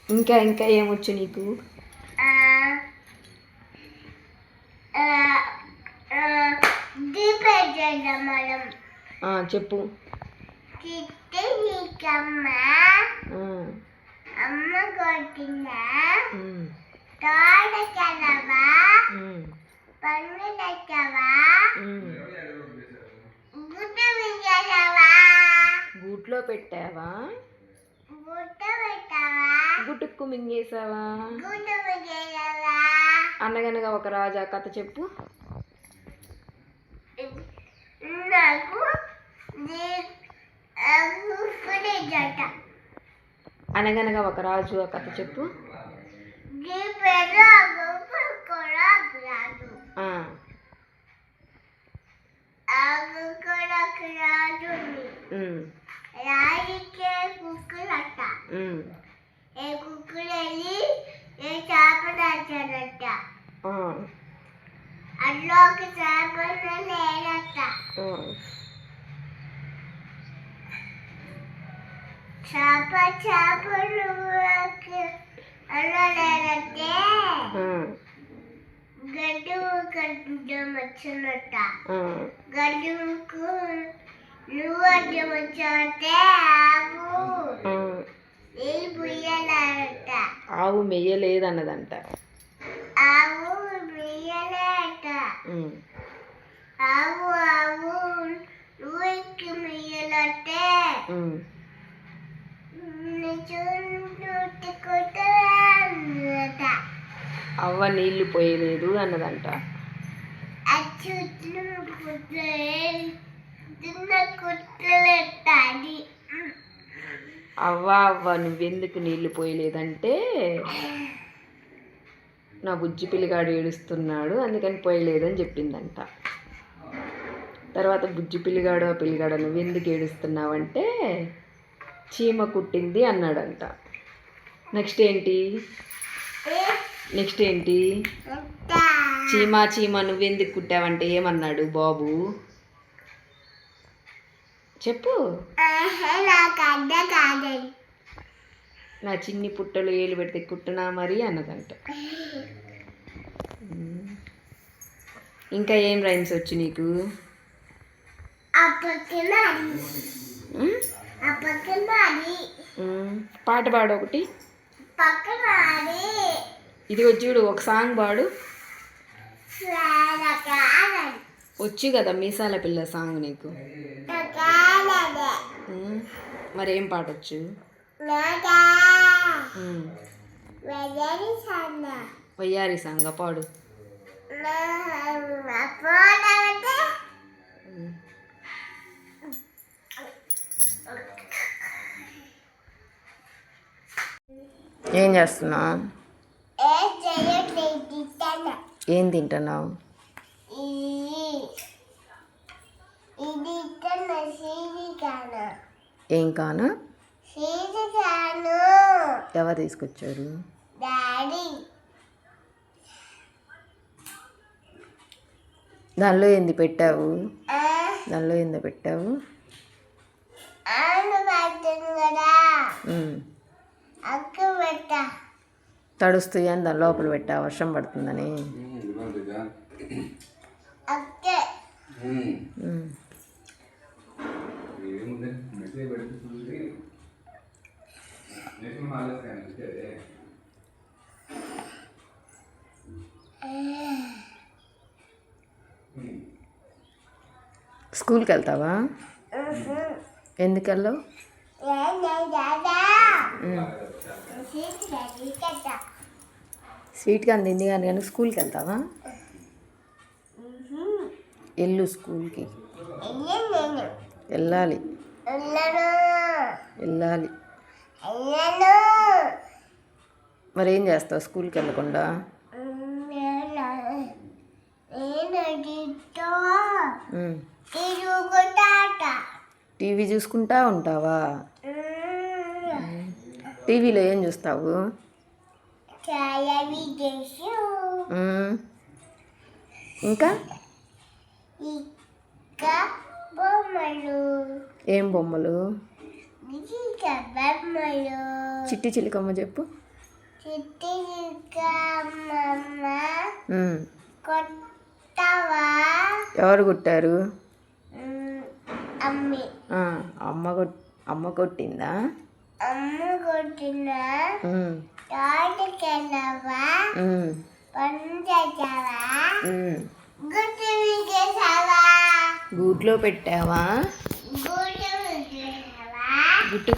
ఇంకా ఇంకా ఏమొచ్చు నీకు? చెప్పు. అమ్మ కొట్టిందా, తోట చదవా, పన్ను తెచ్చవా, గుడ్డు మింగేసావా, గూట్లో పెట్టావా, గుడ్డు పెట్టావా, గుట్టుకు మింగేసావా, గుడ్డు మింగేసావా. అనగనగా ఒక రాజా కథ చెప్పు. నాకు అనగనగా ఒక రాజు ఆ కథ చెప్పు. రాయికే కుక్కలట, ఏ కుక్కలు వెళ్ళి ఏ చేప దాచాడట, అందులో ఒక చేపలు లేదట. చేపలు అందులో లేదంటే గడ్డి అడ్డం వచ్చినట్ట. గడ్డికు నువ్వు అడ్డం వచ్చావంటే ఆవు మెయ్యలేదన్నదంట. ఆవు మెయ్యలేట. ఆవు ఆవు నువ్వు ఎక్కి మెయ్యాలంటే అవ్వ నీళ్లు పోయలేదు అన్నదంట. అవ్వ అవ్వ నువ్వెందుకు నీళ్లు పోయలేదంటే, నా బుజ్జి పిల్లిగాడు ఏడుస్తున్నాడు అందుకని పోయలేదని చెప్పిందంట. తర్వాత బుజ్జి పిల్లిగాడు ఆ పిల్లిగాడు నువ్వెందుకు ఏడుస్తున్నావంటే, చీమ కుట్టింది అన్నాడంట. నెక్స్ట్ ఏంటి? చీమ చీమ నువ్వెందుకు కుట్టావంటే ఏమన్నాడు బాబు? చెప్పు. నా చిన్ని పుట్టలు ఏలు పెడితే కుట్టనా మరి అన్నదంట. ఇంకా ఏం రైమ్స్ వచ్చు నీకు? పాట పాడు ఒకటి. ఇదిగో చూడు ఒక సాంగ్ పాడు. వచ్చు కదా మీసాల పిల్ల సాంగ్ నీకు. మరేం పాడొచ్చు? వయ్యారి సాంగ్ పాడు. ఏం చేస్తున్నావు? ఏం తింటున్నావు? ఏం కాను? ఎవరు తీసుకొచ్చారు? దానిలో ఏంది పెట్టావు? దానిలో ఏందో పెట్టావు? తడుస్తుంది అని దాని లోపల పెట్టా వర్షం పడుతుందని. స్కూల్కి వెళ్తావా? ఎందుకు వెళ్ళావు? స్వీట్గా అందింది కానీ స్కూల్కి వెళ్తావా? వెళ్ళు స్కూల్కి. వెళ్ళాలి. మరేం చేస్తావు స్కూల్కి వెళ్ళకుండా? టీవీ చూసుకుంటా ఉంటావా? టీవీలో ఏం చూస్తావు? ఇంకా బొమ్మలు. ఏం బొమ్మలు? ఇది కబమ్మలు చిట్టి చిలుకమ్మ చెప్పు. చిట్టి అమ్మమ్మ ఉమ్. కొత్తవా ఎవరు కొట్టారు? అమ్మి ఆ, అమ్మ కొట్టిందా? అమ్మ కొట్టిన ఉమ్. తోటకెళ్ళవా ఉమ్. పని చేసావా ఉమ్. గుట్టు విగేసావా గూట్లో పెట్టావా? గుట్టు విగేసావా గుట్టు